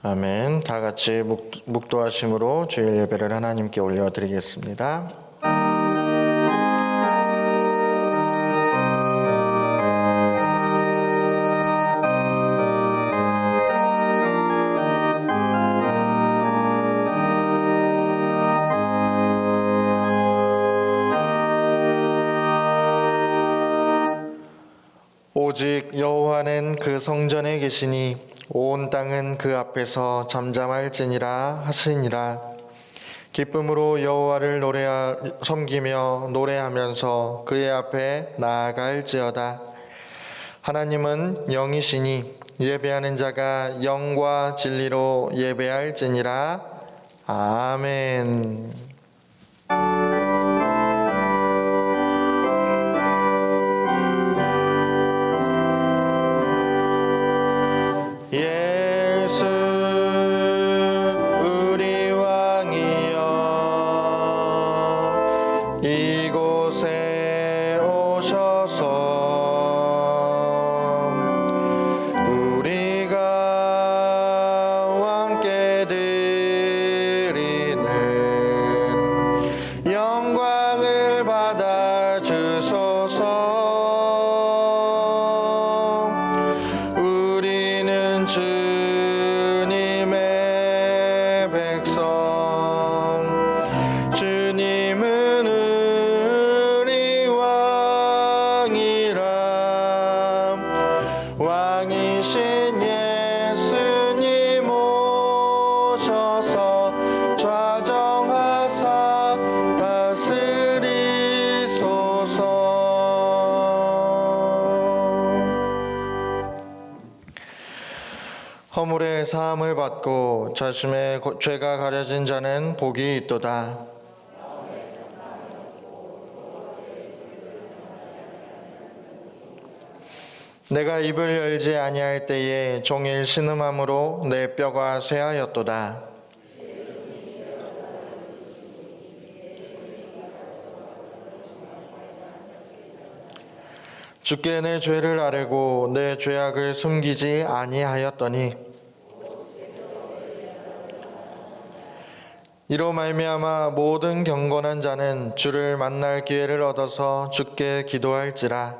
아멘. 다 같이 묵도하심으로 주일 예배를 하나님께 올려드리겠습니다. 오직 여호와는 그 성전에 계시니 온 땅은 그 앞에서 잠잠할지니라 하시니라. 기쁨으로 여호와를 섬기며 노래하면서 그의 앞에 나아갈지어다. 하나님은 영이시니 예배하는 자가 영과 진리로 예배할지니라. 아멘. 예수 우리 왕이여 이곳에 오셔서 우리가 왕께 드리는 영광을 받아 주소서. 주님의 백성, 주님은 우리 왕이라. 왕이신 예수님 오셔서 좌정하사 다스리소서. 허물의 사함을 받고 자신의 죄가 가려진 자는 복이 있도다. 내가 입을 열지 아니할 때에 종일 신음함으로 내 뼈가 쇠하였도다. 주께 내 죄를 아뢰고 내 죄악을 숨기지 아니하였더니 이로 말미암아 모든 경건한 자는 주를 만날 기회를 얻어서 주께 기도할지라.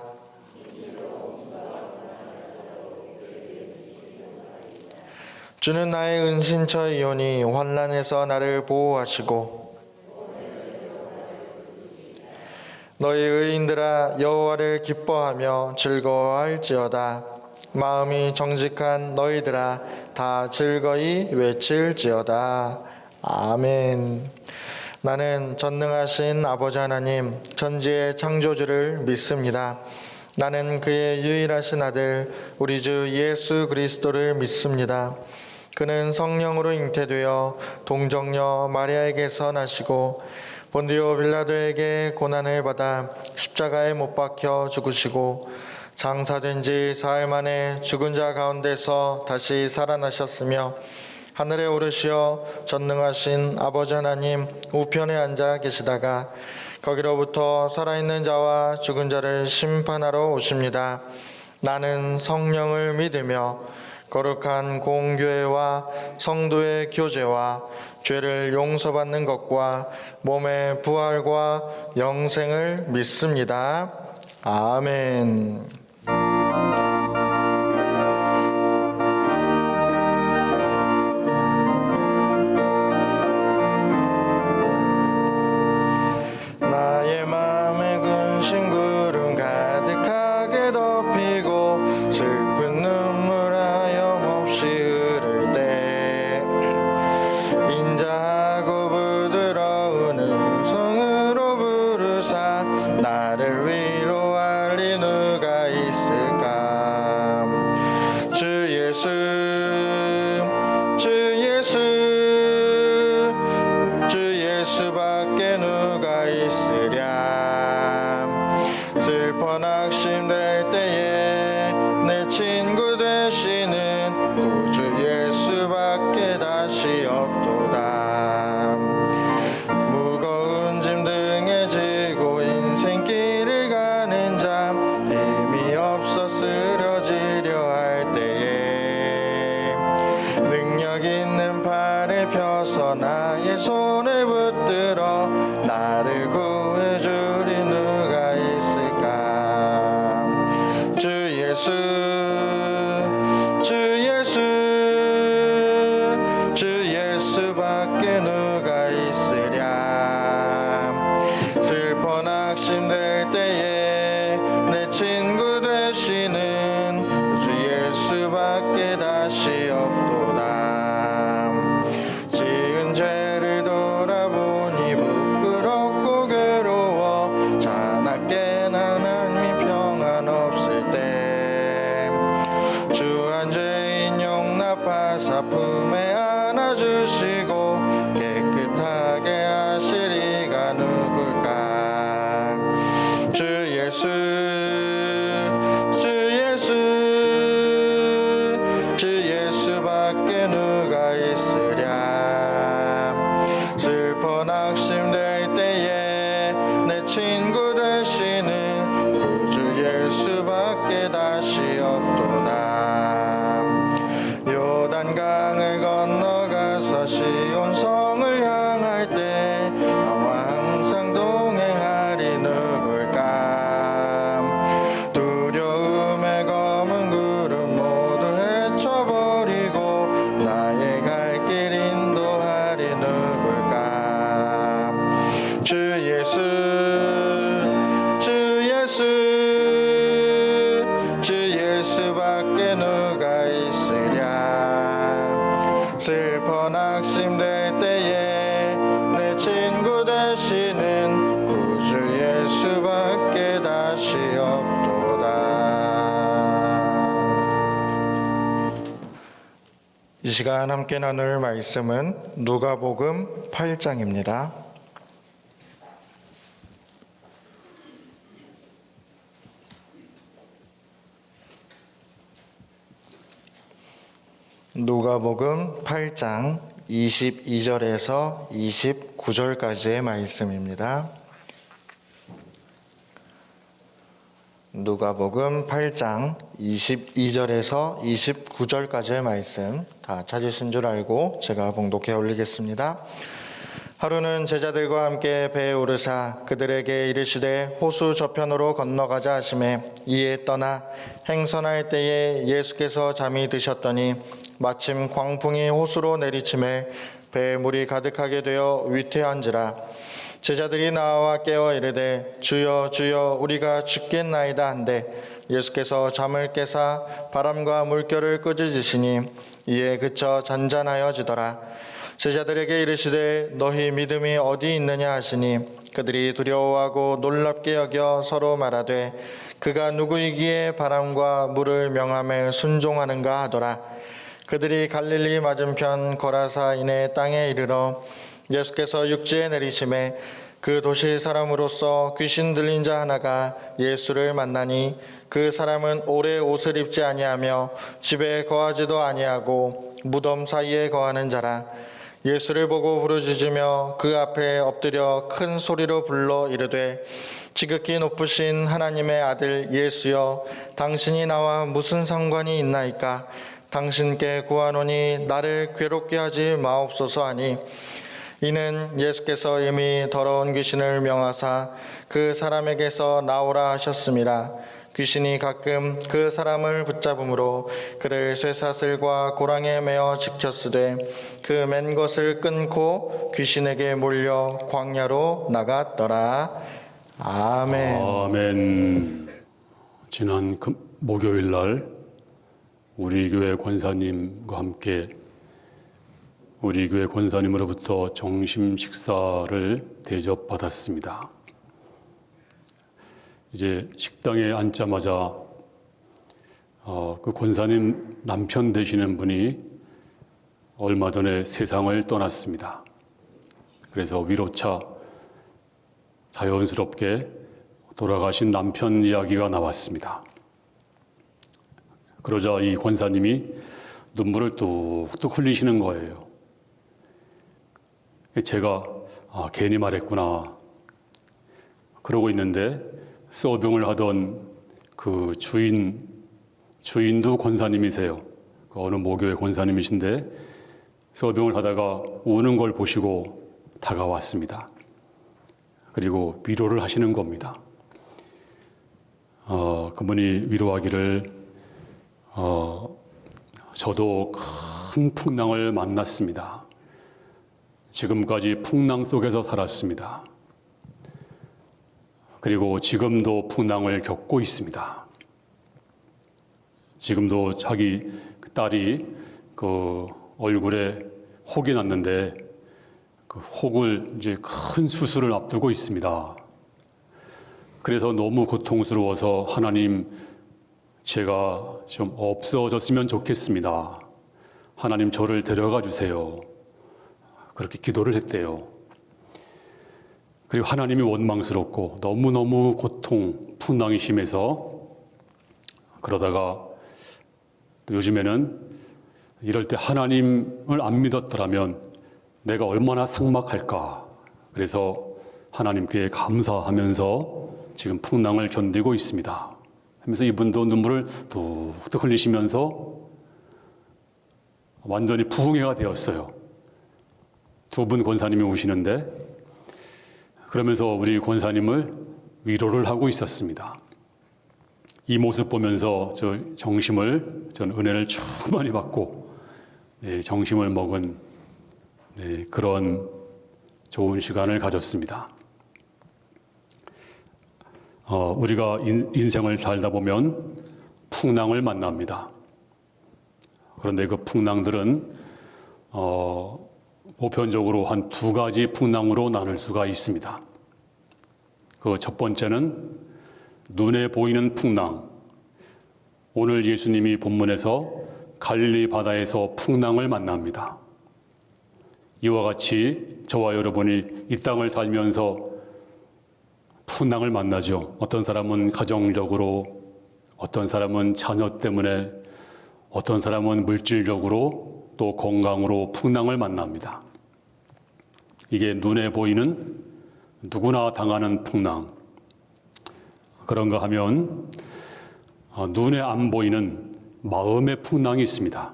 주는 나의 은신처이오니 환난에서 나를 보호하시고 너희 의인들아 여호와를 기뻐하며 즐거워할지어다. 마음이 정직한 너희들아 다 즐거이 외칠지어다. 아멘. 나는 전능하신 아버지 하나님 천지의 창조주를 믿습니다. 나는 그의 유일하신 아들 우리 주 예수 그리스도를 믿습니다. 그는 성령으로 잉태되어 동정녀 마리아에게서 나시고 본디오 빌라도에게 고난을 받아 십자가에 못 박혀 죽으시고 장사된 지 사흘 만에 죽은 자 가운데서 다시 살아나셨으며 하늘에 오르시어 전능하신 아버지 하나님 우편에 앉아 계시다가 거기로부터 살아있는 자와 죽은 자를 심판하러 오십니다. 나는 성령을 믿으며 거룩한 공교회와 성도의 교제와 죄를 용서받는 것과 몸의 부활과 영생을 믿습니다. 아멘. 나의 마음에 근심 구름 가득하게 덮이고 슬픈 눈물 하염없이 흐를 때 인자하고 부드러운 음성으로 부르사 나를 위로할 리 누가 능력 있는 팔을 펴서 나의 손을 붙들어 나를 구해주리 누가 있을까. 주 예수 주 예수 주 예수밖에 누가 있으랴. 슬퍼 낙심될 때에 내 친구 되시는 주 예수밖에 다시 없도다. 지은 죄를 돌아보니 부끄럽고 괴로워 자나깨 하나님이 평안 없을 때 주한 죄인 용납하사 품에 안아주시고 깨끗하게 하시리가 누굴까. 주 예수 주 예수 주 예수밖에 누가 있으랴. 슬퍼 낙심될 때에 내 친구 되시는 구주 예수밖에 다시 없도다. 요단강을 건너가서 시온성을 향할 때 나와 항상 동행하리 누굴까. 두려움의 검은 구름 모두 헤쳐버리고 나의 갈 길 인도하리 누굴까. 주 예수 주 예수 주 예수밖에 누가 있으랴. 슬퍼 낙심될 때에 내 친구 되시는 구주 예수밖에 다시 없도다. 이 시간 함께 나눌 말씀은 누가복음 8장입니다. 누가복음 8장 22절에서 29절까지의 말씀입니다. 누가복음 8장 22절에서 29절까지의 말씀 다 찾으신 줄 알고 제가 봉독해 올리겠습니다. 하루는 제자들과 함께 배에 오르사 그들에게 이르시되 호수 저편으로 건너가자 하시매 이에 떠나 행선할 때에 예수께서 잠이 드셨더니 마침 광풍이 호수로 내리침에 배에 물이 가득하게 되어 위태한지라. 제자들이 나와 깨어 이르되 주여 주여 우리가 죽겠나이다 한데 예수께서 잠을 깨사 바람과 물결을 끄짖으시니 이에 그쳐 잔잔하여지더라. 제자들에게 이르시되 너희 믿음이 어디 있느냐 하시니 그들이 두려워하고 놀랍게 여겨 서로 말하되 그가 누구이기에 바람과 물을 명함에 순종하는가 하더라. 그들이 갈릴리 맞은편 거라사 이내 땅에 이르러 예수께서 육지에 내리심에 그 도시 사람으로서 귀신 들린 자 하나가 예수를 만나니 그 사람은 오래 옷을 입지 아니하며 집에 거하지도 아니하고 무덤 사이에 거하는 자라. 예수를 보고 부르짖으며 그 앞에 엎드려 큰 소리로 불러 이르되 지극히 높으신 하나님의 아들 예수여 당신이 나와 무슨 상관이 있나이까. 당신께 구하노니 나를 괴롭게 하지 마옵소서 하니 이는 예수께서 이미 더러운 귀신을 명하사 그 사람에게서 나오라 하셨음이라. 귀신이 가끔 그 사람을 붙잡음으로 그를 쇠사슬과 고랑에 매어 지켰으되 그 맨 것을 끊고 귀신에게 몰려 광야로 나갔더라. 아멘. 아멘. 지난 목요일 날 우리 교회 권사님과 함께 우리 교회 권사님으로부터 점심 식사를 대접받았습니다. 이제 식당에 앉자마자 그 권사님 남편 되시는 분이 얼마 전에 세상을 떠났습니다. 그래서 위로차 자연스럽게 돌아가신 남편 이야기가 나왔습니다. 그러자 이 권사님이 눈물을 뚝뚝 흘리시는 거예요. 제가 괜히 말했구나 그러고 있는데 서빙을 하던 그 주인도 권사님이세요. 그 어느 모교의 권사님이신데 서병을 하다가 우는 걸 보시고 다가왔습니다. 그리고 위로를 하시는 겁니다. 그분이 위로하기를 저도 큰 풍랑을 만났습니다. 지금까지 풍랑 속에서 살았습니다. 그리고 지금도 풍랑을 겪고 있습니다. 지금도 자기 딸이 그 얼굴에 혹이 났는데 그 혹을 이제 큰 수술을 앞두고 있습니다. 그래서 너무 고통스러워서 하나님, 제가 좀 없어졌으면 좋겠습니다. 하나님 저를 데려가 주세요. 그렇게 기도를 했대요. 그리고 하나님이 원망스럽고 너무너무 고통, 풍랑이 심해서 그러다가 또 요즘에는 이럴 때 하나님을 안 믿었더라면 내가 얼마나 삭막할까. 그래서 하나님께 감사하면서 지금 풍랑을 견디고 있습니다. 하면서 이분도 눈물을 뚝뚝 흘리시면서 완전히 부흥회가 되었어요. 두 분 권사님이 오시는데 그러면서 우리 권사님을 위로를 하고 있었습니다. 이 모습 보면서 저 정심을, 전 은혜를 충만히 받고 정심을 먹은 그런 좋은 시간을 가졌습니다. 우리가 인생을 살다 보면 풍랑을 만납니다. 그런데 그 풍랑들은 보편적으로 한 두 가지 풍랑으로 나눌 수가 있습니다. 그 첫 번째는 눈에 보이는 풍랑. 오늘 예수님이 본문에서 갈릴리 바다에서 풍랑을 만납니다. 이와 같이 저와 여러분이 이 땅을 살면서 풍랑을 만나죠. 어떤 사람은 가정적으로, 어떤 사람은 자녀 때문에, 어떤 사람은 물질적으로, 또 건강으로 풍랑을 만납니다. 이게 눈에 보이는 누구나 당하는 풍랑. 그런가 하면 눈에 안 보이는 마음의 풍랑이 있습니다.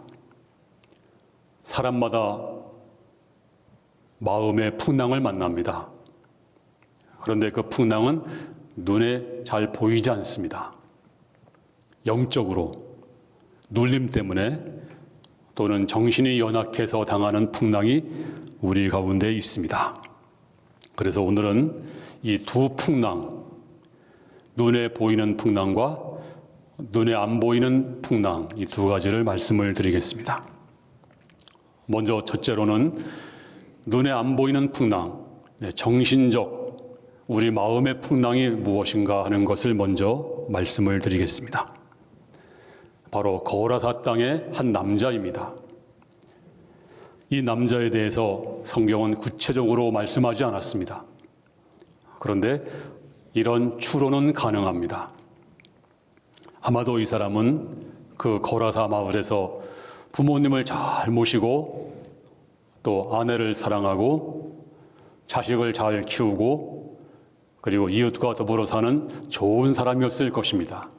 사람마다 마음의 풍랑을 만납니다. 그런데 그 풍랑은 눈에 잘 보이지 않습니다. 영적으로 눌림 때문에 또는 정신이 연약해서 당하는 풍랑이 우리 가운데 있습니다. 그래서 오늘은 이 두 풍랑, 눈에 보이는 풍랑과 눈에 안 보이는 풍랑, 이 두 가지를 말씀을 드리겠습니다. 먼저 첫째로는 눈에 안 보이는 풍랑, 정신적 우리 마음의 풍랑이 무엇인가 하는 것을 먼저 말씀을 드리겠습니다. 바로 거라사 땅의 한 남자입니다. 이 남자에 대해서 성경은 구체적으로 말씀하지 않았습니다. 그런데 이런 추론은 가능합니다. 아마도 이 사람은 그 거라사 마을에서 부모님을 잘 모시고 또 아내를 사랑하고 자식을 잘 키우고 그리고 이웃과 더불어 사는 좋은 사람이었을 것입니다.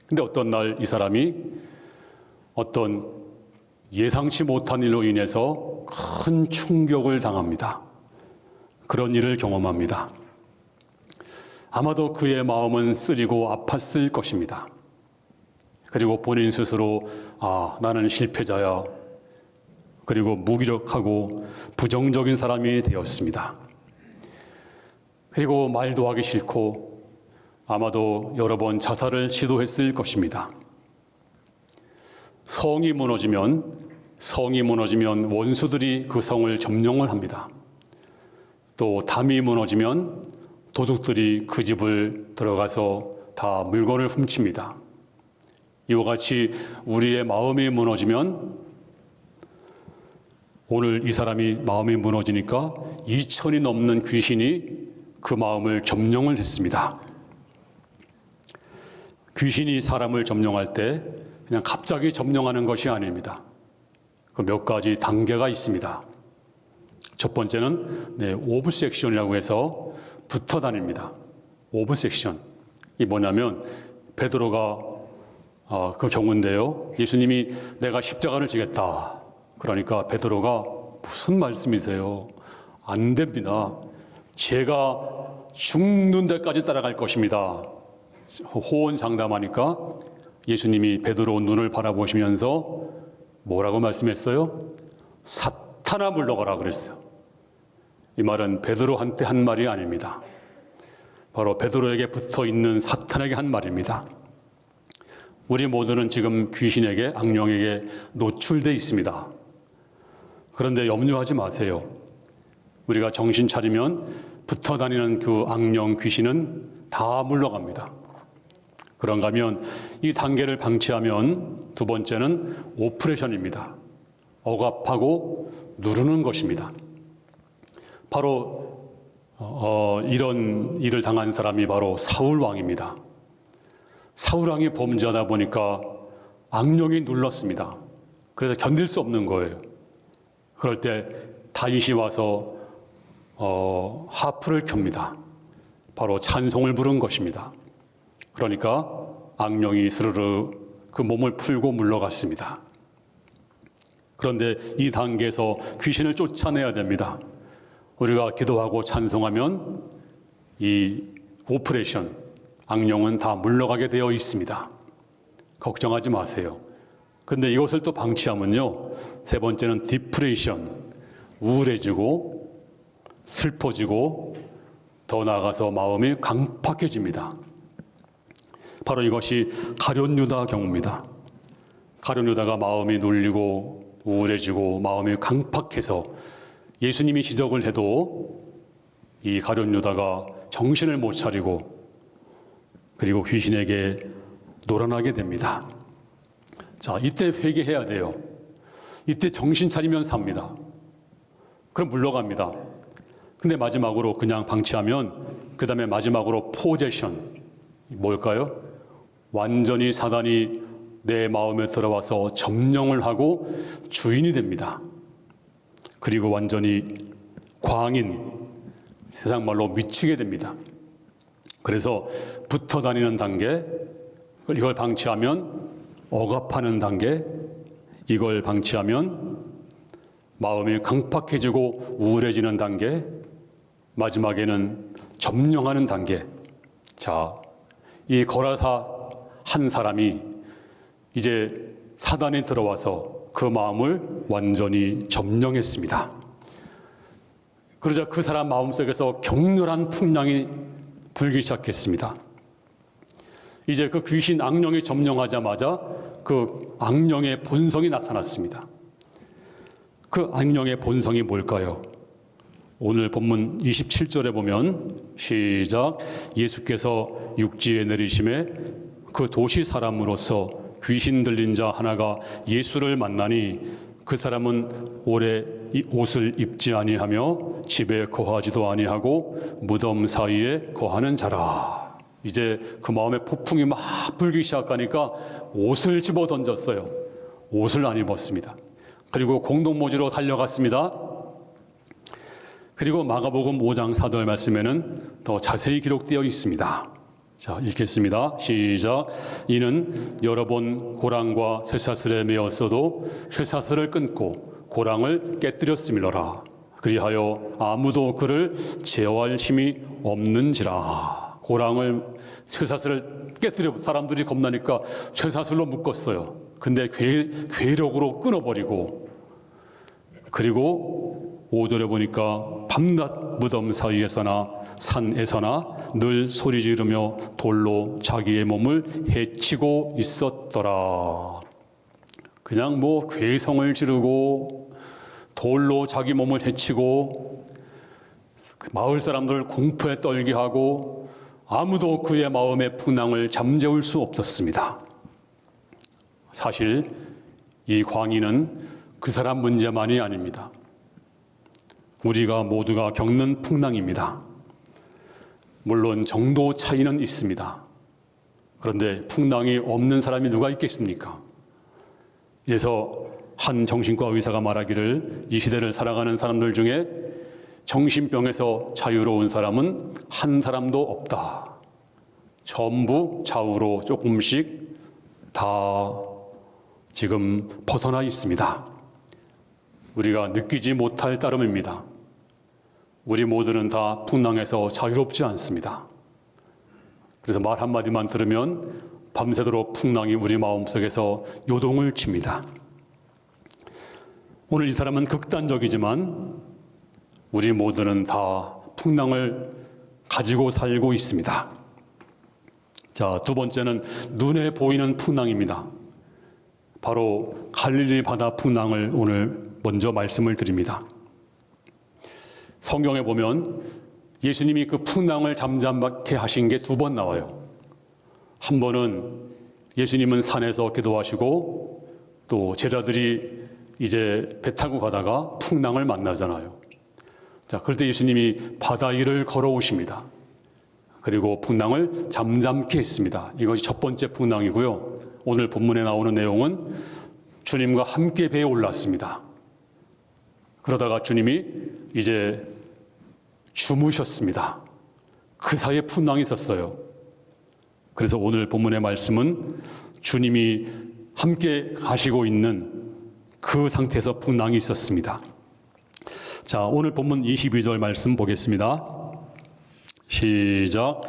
근데 어떤 날 이 사람이 어떤 예상치 못한 일로 인해서 큰 충격을 당합니다. 그런 일을 경험합니다. 아마도 그의 마음은 쓰리고 아팠을 것입니다. 그리고 본인 스스로 나는 실패자야. 그리고 무기력하고 부정적인 사람이 되었습니다. 그리고 말도 하기 싫고 아마도 여러 번 자살을 시도했을 것입니다. 성이 무너지면 원수들이 그 성을 점령을 합니다. 또 담이 무너지면 도둑들이 그 집을 들어가서 다 물건을 훔칩니다. 이와 같이 우리의 마음이 무너지면 오늘 이 사람이 마음이 무너지니까 2,000이 넘는 귀신이 그 마음을 점령을 했습니다. 귀신이 사람을 점령할 때 그냥 갑자기 점령하는 것이 아닙니다. 그 몇 가지 단계가 있습니다. 첫 번째는 오브섹션이라고 해서 붙어 다닙니다. 오브섹션. 이 뭐냐면 베드로가 그 경우인데요. 예수님이 내가 십자가를 지겠다. 그러니까 베드로가 무슨 말씀이세요? 안 됩니다. 제가 죽는 데까지 따라갈 것입니다. 호언장담하니까 예수님이 베드로 눈을 바라보시면서 뭐라고 말씀했어요? 사탄아 물러가라 그랬어요. 이 말은 베드로한테 한 말이 아닙니다. 바로 베드로에게 붙어 있는 사탄에게 한 말입니다. 우리 모두는 지금 귀신에게, 악령에게 노출되어 있습니다. 그런데 염려하지 마세요. 우리가 정신 차리면 붙어 다니는 그 악령, 귀신은 다 물러갑니다. 그런가 하면 이 단계를 방치하면 두 번째는 오프레션입니다. 억압하고 누르는 것입니다. 바로 이런 일을 당한 사람이 바로 사울 왕입니다. 사울 왕이 범죄하다 보니까 악령이 눌렀습니다. 그래서 견딜 수 없는 거예요. 그럴 때 다윗이 와서 하프를 켭니다. 바로 찬송을 부른 것입니다. 그러니까 악령이 스르르 그 몸을 풀고 물러갔습니다. 그런데 이 단계에서 귀신을 쫓아내야 됩니다. 우리가 기도하고 찬송하면 이 오퍼레이션, 악령은 다 물러가게 되어 있습니다. 걱정하지 마세요. 근데 이것을 또 방치하면요, 세 번째는 디프레이션, 우울해지고 슬퍼지고 더 나아가서 마음이 강팍해집니다. 바로 이것이 가룟 유다 경우입니다. 가룟 유다가 마음이 눌리고 우울해지고 마음이 강팍해서 예수님이 지적을 해도 이 가룟 유다가 정신을 못 차리고 그리고 귀신에게 놀아나게 됩니다. 자, 이때 회개해야 돼요. 이때 정신 차리면 삽니다. 그럼 물러갑니다. 근데 마지막으로 그냥 방치하면 그 다음에 마지막으로 포제션, 뭘까요? 완전히 사단이 내 마음에 들어와서 점령을 하고 주인이 됩니다. 그리고 완전히 광인, 세상 말로 미치게 됩니다. 그래서 붙어 다니는 단계, 이걸 방치하면 억압하는 단계, 이걸 방치하면 마음이 강팍해지고 우울해지는 단계, 마지막에는 점령하는 단계. 자, 이 거라사 한 사람이 이제 사단이 들어와서 그 마음을 완전히 점령했습니다. 그러자 그 사람 마음속에서 격렬한 풍랑이 불기 시작했습니다. 이제 그 귀신 악령이 점령하자마자 그 악령의 본성이 나타났습니다. 그 악령의 본성이 뭘까요? 오늘 본문 27절에 보면 시작, 예수께서 육지에 내리심에 그 도시 사람으로서 귀신 들린 자 하나가 예수를 만나니 그 사람은 오래 옷을 입지 아니하며 집에 거하지도 아니하고 무덤 사이에 거하는 자라. 이제 그 마음에 폭풍이 막 불기 시작하니까 옷을 집어 던졌어요. 옷을 안 입었습니다. 그리고 공동모지로 달려갔습니다. 그리고 마가복음 5장 4절 말씀에는 더 자세히 기록되어 있습니다. 자, 읽겠습니다. 시작. 이는 여러 번 고랑과 쇠사슬에 매었어도 쇠사슬을 끊고 고랑을 깨뜨렸음이로라. 그리하여 아무도 그를 제어할 힘이 없는지라. 고랑을, 쇠사슬을 깨뜨려 사람들이 겁나니까 쇠사슬로 묶었어요. 근데 괴력으로 끊어버리고, 그리고 5절에 보니까 밤낮 무덤 사이에서나 산에서나 늘 소리 지르며 돌로 자기의 몸을 해치고 있었더라. 그냥 뭐 괴성을 지르고 돌로 자기 몸을 해치고 마을 사람들을 공포에 떨게 하고 아무도 그의 마음의 풍랑을 잠재울 수 없었습니다. 사실 이 광인은 그 사람 문제만이 아닙니다. 우리가 모두가 겪는 풍랑입니다. 물론 정도 차이는 있습니다. 그런데 풍랑이 없는 사람이 누가 있겠습니까? 그래서 한 정신과 의사가 말하기를 이 시대를 살아가는 사람들 중에 정신병에서 자유로운 사람은 한 사람도 없다. 전부 좌우로 조금씩 다 지금 벗어나 있습니다. 우리가 느끼지 못할 따름입니다. 우리 모두는 다 풍랑에서 자유롭지 않습니다. 그래서 말 한마디만 들으면 밤새도록 풍랑이 우리 마음속에서 요동을 칩니다. 오늘 이 사람은 극단적이지만 우리 모두는 다 풍랑을 가지고 살고 있습니다. 자, 두 번째는 눈에 보이는 풍랑입니다. 바로 갈릴리 바다 풍랑을 오늘 먼저 말씀을 드립니다. 성경에 보면 예수님이 그 풍랑을 잠잠하게 하신 게 두 번 나와요. 한 번은 예수님은 산에서 기도하시고 또 제자들이 이제 배 타고 가다가 풍랑을 만나잖아요. 자, 그럴 때 예수님이 바다 위를 걸어오십니다. 그리고 풍랑을 잠잠케 했습니다. 이것이 첫 번째 풍랑이고요. 오늘 본문에 나오는 내용은 주님과 함께 배에 올랐습니다. 그러다가 주님이 이제 주무셨습니다. 그 사이에 풍랑이 있었어요. 그래서 오늘 본문의 말씀은 주님이 함께 가시고 있는 그 상태에서 풍랑이 있었습니다. 자, 오늘 본문 22절 말씀 보겠습니다. 시작.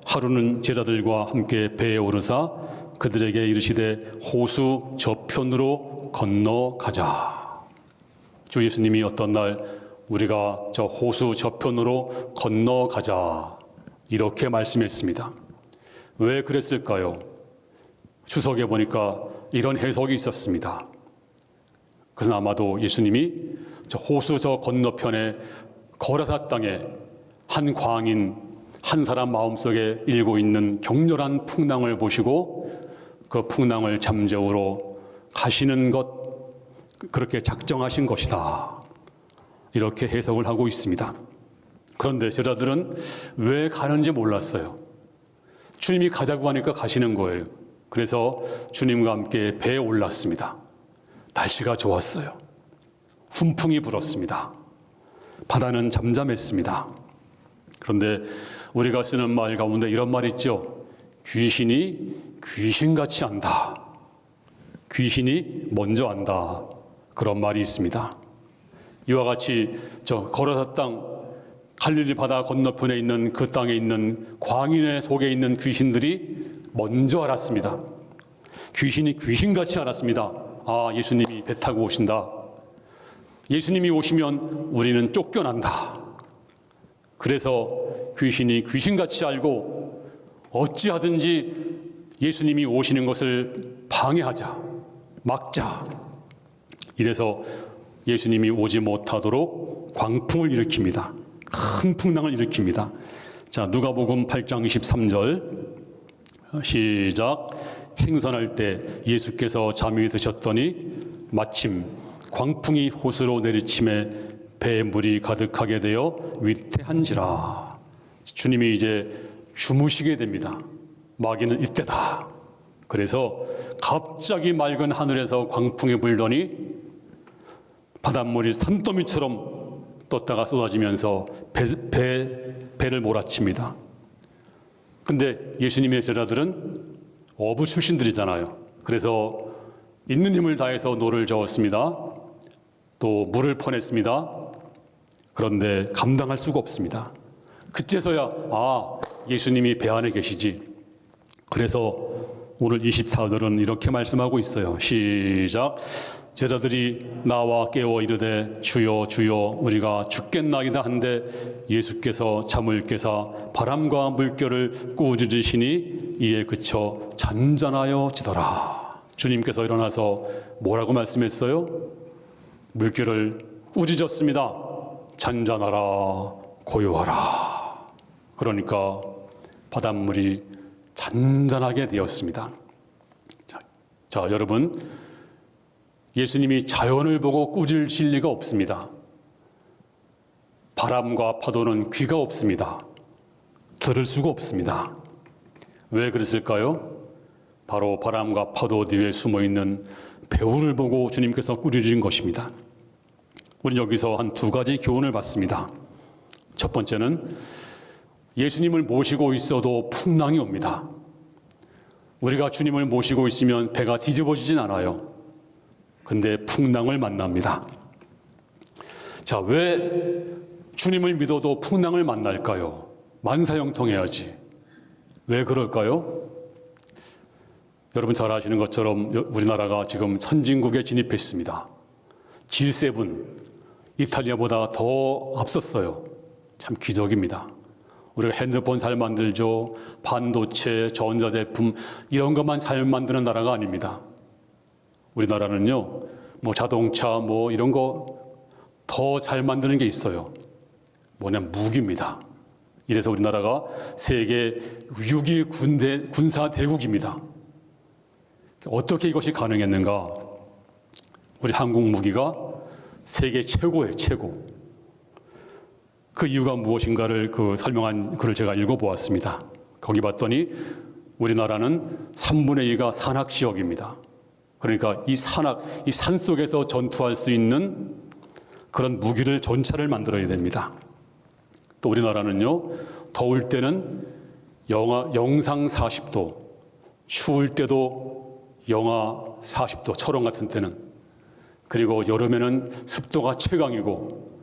하루는 제자들과 함께 배에 오르사 그들에게 이르시되 호수 저편으로 건너가자. 주 예수님이 어떤 날 우리가 저 호수 저편으로 건너가자 이렇게 말씀했습니다. 왜 그랬을까요? 주석에 보니까 이런 해석이 있었습니다. 그래서 아마도 예수님이 저 호수 저 건너편에 거라사 땅에 한 광인 한 사람 마음속에 일고 있는 격렬한 풍랑을 보시고 그 풍랑을 잠재우러 가시는 것, 그렇게 작정하신 것이다. 이렇게 해석을 하고 있습니다. 그런데 제자들은 왜 가는지 몰랐어요. 주님이 가자고 하니까 가시는 거예요. 그래서 주님과 함께 배에 올랐습니다. 날씨가 좋았어요. 훈풍이 불었습니다. 바다는 잠잠했습니다. 그런데 우리가 쓰는 말 가운데 이런 말 있죠. 귀신이 귀신같이 안다. 귀신이 먼저 안다. 그런 말이 있습니다. 이와 같이 저 거라사 땅 갈릴리 바다 건너편에 있는 그 땅에 있는 광인의 속에 있는 귀신들이 먼저 알았습니다. 귀신이 귀신같이 알았습니다. 아, 예수님이 배 타고 오신다. 예수님이 오시면 우리는 쫓겨난다. 그래서 귀신이 귀신같이 알고 어찌하든지 예수님이 오시는 것을 방해하자, 막자. 이래서 예수님이 오지 못하도록 광풍을 일으킵니다. 큰 풍랑을 일으킵니다. 자, 누가복음 8장 23절 시작. 행선할 때 예수께서 잠이 드셨더니 마침 광풍이 호수로 내리침에 배에 물이 가득하게 되어 위태한지라. 주님이 이제 주무시게 됩니다. 마귀는 이때다. 그래서 갑자기 맑은 하늘에서 광풍이 불더니 바닷물이 산더미처럼 떴다가 쏟아지면서 배를 몰아칩니다. 근데 예수님의 제자들은 어부 출신들이잖아요. 그래서 있는 힘을 다해서 노를 저었습니다. 또 물을 퍼냈습니다. 그런데 감당할 수가 없습니다. 그때서야 예수님이 배 안에 계시지. 그래서 오늘 24절은 이렇게 말씀하고 있어요. 시작. 제자들이 나와 깨워 이르되 주여 주여 우리가 죽겠나이다 한데 예수께서 잠을 깨사 바람과 물결을 꾸짖으시니 이에 그쳐 잔잔하여 지더라. 주님께서 일어나서 뭐라고 말씀했어요? 물결을 꾸짖었습니다. 잔잔하라, 고요하라. 그러니까 바닷물이 잔잔하게 되었습니다. 자, 여러분, 예수님이 자연을 보고 꾸짖으실 리가 없습니다. 바람과 파도는 귀가 없습니다. 들을 수가 없습니다. 왜 그랬을까요? 바로 바람과 파도 뒤에 숨어있는 배우를 보고 주님께서 꾸짖으신 것입니다. 우리는 여기서 한 두 가지 교훈을 받습니다. 첫 번째는 예수님을 모시고 있어도 풍랑이 옵니다. 우리가 주님을 모시고 있으면 배가 뒤집어지진 않아요. 근데 풍랑을 만납니다. 자, 왜 주님을 믿어도 풍랑을 만날까요? 만사형통해야지. 왜 그럴까요? 여러분 잘 아시는 것처럼 우리나라가 지금 선진국에 진입했습니다. G7, 이탈리아보다 더 앞섰어요. 참 기적입니다. 우리가 핸드폰 잘 만들죠. 반도체, 전자제품 이런 것만 잘 만드는 나라가 아닙니다. 우리나라는요, 자동차 이런 거 더 잘 만드는 게 있어요. 무기입니다. 이래서 우리나라가 세계 6위 군사 대국입니다. 어떻게 이것이 가능했는가? 우리 한국 무기가 세계 최고예요, 최고. 그 이유가 무엇인가를 설명한 글을 제가 읽어보았습니다. 거기 봤더니 우리나라는 3분의 2가 산악 지역입니다. 그러니까 이 산 속에서 전투할 수 있는 그런 무기를 전차를 만들어야 됩니다. 또 우리나라는요, 더울 때는 영상 40도, 추울 때도 영하 40도, 철원 같은 때는. 그리고 여름에는 습도가 최강이고,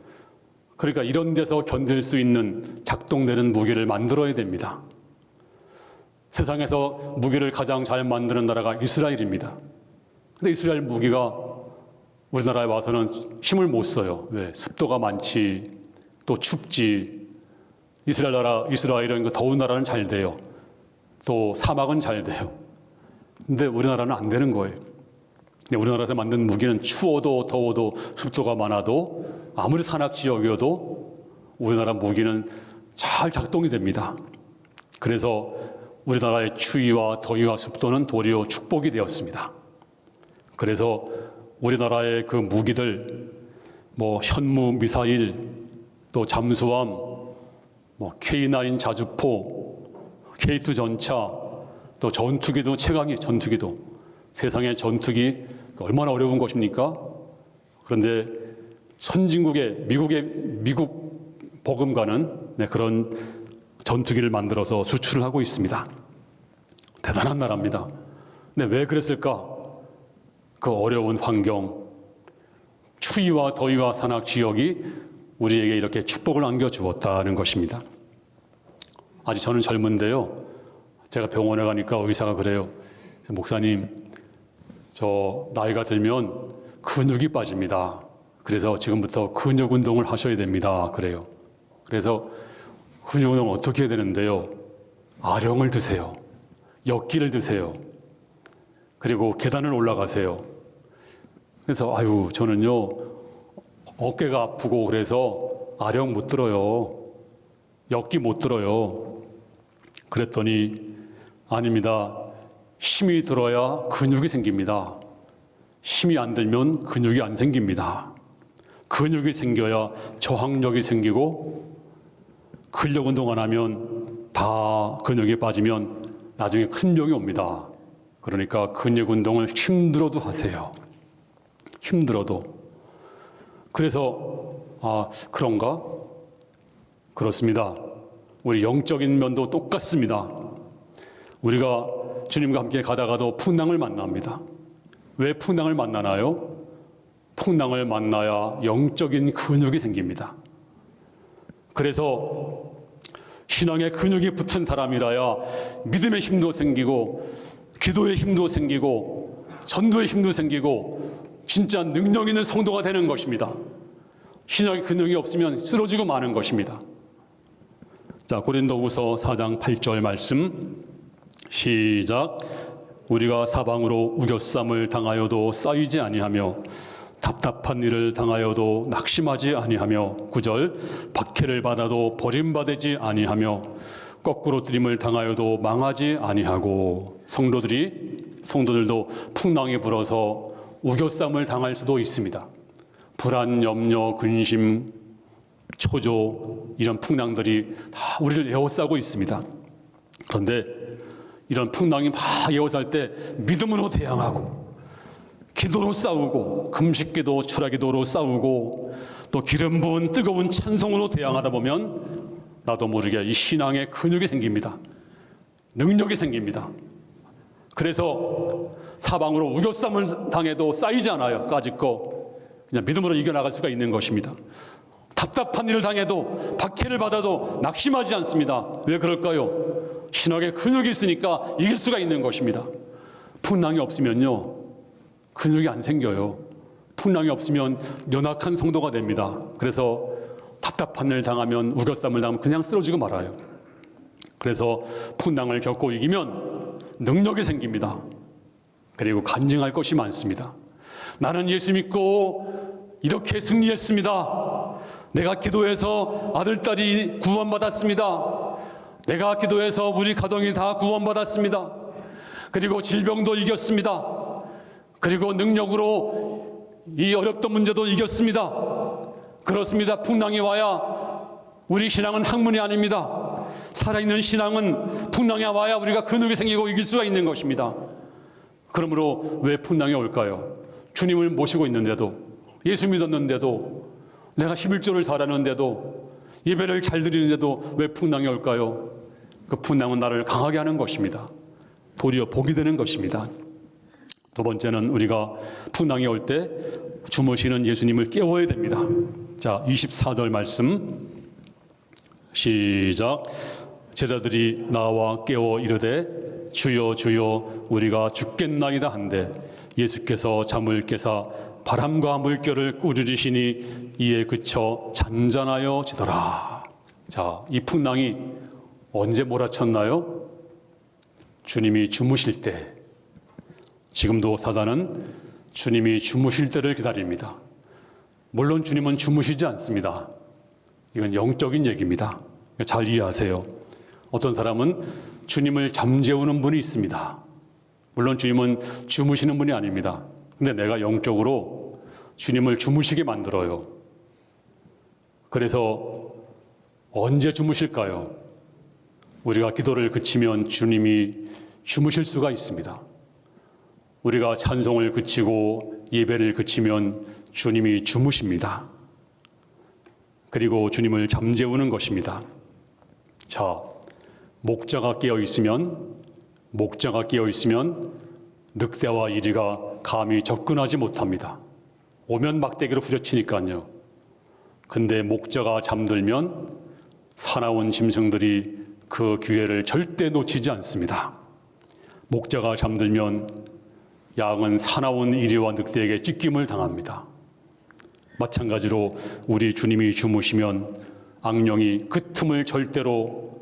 그러니까 이런 데서 견딜 수 있는 작동되는 무기를 만들어야 됩니다. 세상에서 무기를 가장 잘 만드는 나라가 이스라엘입니다. 근데 이스라엘 무기가 우리나라에 와서는 힘을 못 써요. 왜? 습도가 많지, 또 춥지. 이스라엘은 더운 나라는 잘 돼요. 또 사막은 잘 돼요. 근데 우리나라는 안 되는 거예요. 근데 우리나라에서 만든 무기는 추워도 더워도 습도가 많아도 아무리 산악 지역이어도 우리나라 무기는 잘 작동이 됩니다. 그래서 우리나라의 추위와 더위와 습도는 도리어 축복이 되었습니다. 그래서 우리나라의 그 무기들, 현무 미사일, 또 잠수함, K9 자주포, K2 전차, 또 전투기도 최강의 전투기도. 세상의 전투기 얼마나 어려운 것입니까? 그런데 선진국의 미국 버금가는 그런 전투기를 만들어서 수출을 하고 있습니다. 대단한 나라입니다. 근데 왜 그랬을까? 그 어려운 환경, 추위와 더위와 산악 지역이 우리에게 이렇게 축복을 안겨주었다는 것입니다. 아직 저는 젊은데요. 제가 병원에 가니까 의사가 그래요. 목사님, 저 나이가 들면 근육이 빠집니다. 그래서 지금부터 근육 운동을 하셔야 됩니다. 그래요. 그래서 근육 운동을 어떻게 해야 되는데요? 아령을 드세요. 엿기를 드세요. 그리고 계단을 올라가세요. 그래서 저는요 어깨가 아프고 그래서 아령 못 들어요. 엿기 못 들어요. 그랬더니 아닙니다. 힘이 들어야 근육이 생깁니다. 힘이 안 들면 근육이 안 생깁니다. 근육이 생겨야 저항력이 생기고 근력 운동 안 하면 다 근육이 빠지면 나중에 큰 병이 옵니다. 그러니까 근육 운동을 힘들어도 하세요. 힘들어도. 그래서 그런가? 그렇습니다. 우리 영적인 면도 똑같습니다. 우리가 주님과 함께 가다가도 풍랑을 만납니다. 왜 풍랑을 만나나요? 풍랑을 만나야 영적인 근육이 생깁니다. 그래서 신앙의 근육이 붙은 사람이라야 믿음의 힘도 생기고 기도의 힘도 생기고 전도의 힘도 생기고 진짜 능력 있는 성도가 되는 것입니다. 신앙의 근육이 없으면 쓰러지고 마는 것입니다. 자, 고린도후서 4장 8절 말씀 시작. 우리가 사방으로 우겨쌈을 당하여도 쌓이지 아니하며 답답한 일을 당하여도 낙심하지 아니하며 9절 박해를 받아도 버림받지 아니하며 거꾸로 들임을 당하여도 망하지 아니하고. 성도들도 풍랑이 불어서 우겨쌈을 당할 수도 있습니다. 불안, 염려, 근심, 초조 이런 풍랑들이 다 우리를 에워싸고 있습니다. 그런데 이런 풍랑이 막 에워쌀 때 믿음으로 대항하고 기도로 싸우고 금식기도 철학기도로 싸우고 또 기름 부은 뜨거운 찬송으로 대항하다 보면 나도 모르게 이 신앙의 근육이 생깁니다. 능력이 생깁니다. 그래서 사방으로 우겨쌈을 당해도 쌓이지 않아요. 까짓거 그냥 믿음으로 이겨나갈 수가 있는 것입니다. 답답한 일을 당해도 박해를 받아도 낙심하지 않습니다. 왜 그럴까요? 신학에 근육이 있으니까 이길 수가 있는 것입니다. 풍랑이 없으면요, 근육이 안 생겨요. 풍랑이 없으면 연약한 성도가 됩니다. 그래서 답답한 일을 당하면, 우겨쌈을 당하면 그냥 쓰러지고 말아요. 그래서 풍랑을 겪고 이기면 능력이 생깁니다. 그리고 간증할 것이 많습니다. 나는 예수 믿고 이렇게 승리했습니다. 내가 기도해서 아들딸이 구원받았습니다. 내가 기도해서 우리 가정이 다 구원받았습니다. 그리고 질병도 이겼습니다. 그리고 능력으로 이 어렵던 문제도 이겼습니다. 그렇습니다. 풍랑이 와야 우리 신앙은 학문이 아닙니다. 살아있는 신앙은 풍랑이 와야 우리가 근육이 생기고 이길 수가 있는 것입니다. 그러므로 왜 풍랑이 올까요? 주님을 모시고 있는데도, 예수 믿었는데도, 내가 11조를 잘하는데도, 예배를 잘 드리는데도 왜 풍랑이 올까요? 그 풍랑은 나를 강하게 하는 것입니다. 도리어 복이 되는 것입니다. 두 번째는 우리가 풍랑이 올 때 주무시는 예수님을 깨워야 됩니다. 자, 24절 말씀 시작. 제자들이 나와 깨워 이르되 주여 주여 우리가 죽겠나이다 한데 예수께서 잠을 깨사 바람과 물결을 꾸짖으시니 이에 그쳐 잔잔하여 지더라. 자, 이 풍랑이 언제 몰아쳤나요? 주님이 주무실 때. 지금도 사단은 주님이 주무실 때를 기다립니다. 물론 주님은 주무시지 않습니다. 이건 영적인 얘기입니다. 잘 이해하세요. 어떤 사람은 주님을 잠재우는 분이 있습니다. 물론 주님은 주무시는 분이 아닙니다. 근데 내가 영적으로 주님을 주무시게 만들어요. 그래서 언제 주무실까요? 우리가 기도를 그치면 주님이 주무실 수가 있습니다. 우리가 찬송을 그치고 예배를 그치면 주님이 주무십니다. 그리고 주님을 잠재우는 것입니다. 자, 목자가 깨어 있으면 늑대와 이리가 감히 접근하지 못합니다. 오면 막대기로 후려치니까요. 근데 목자가 잠들면 사나운 짐승들이 그 기회를 절대 놓치지 않습니다. 목자가 잠들면 양은 사나운 이리와 늑대에게 찢김을 당합니다. 마찬가지로 우리 주님이 주무시면 악령이 그 틈을 절대로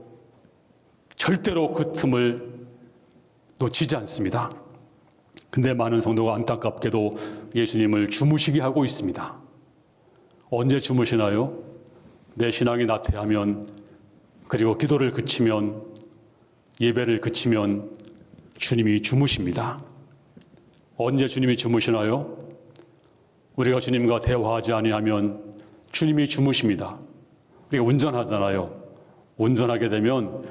그 틈을 놓치지 않습니다. 근데 많은 성도가 안타깝게도 예수님을 주무시게 하고 있습니다. 언제 주무시나요? 내 신앙이 나태하면, 그리고 기도를 그치면, 예배를 그치면 주님이 주무십니다. 언제 주님이 주무시나요? 우리가 주님과 대화하지 아니하면 주님이 주무십니다. 우리가 운전하잖아요. 운전하게 되면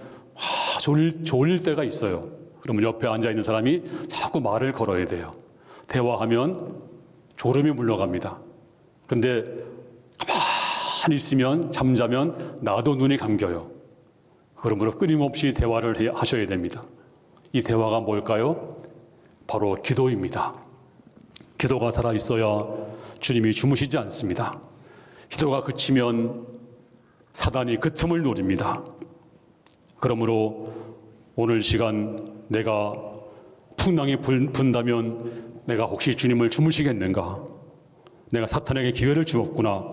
졸릴 때가 있어요. 그러면 옆에 앉아있는 사람이 자꾸 말을 걸어야 돼요. 대화하면 졸음이 물러갑니다. 근데 가만히 있으면, 잠자면 나도 눈이 감겨요. 그러므로 끊임없이 대화를 하셔야 됩니다. 이 대화가 뭘까요? 바로 기도입니다. 기도가 살아있어야 주님이 주무시지 않습니다. 기도가 그치면 사단이 그 틈을 노립니다. 그러므로 오늘 시간 내가 풍랑이 분다면 내가 혹시 주님을 주무시겠는가? 내가 사탄에게 기회를 주었구나.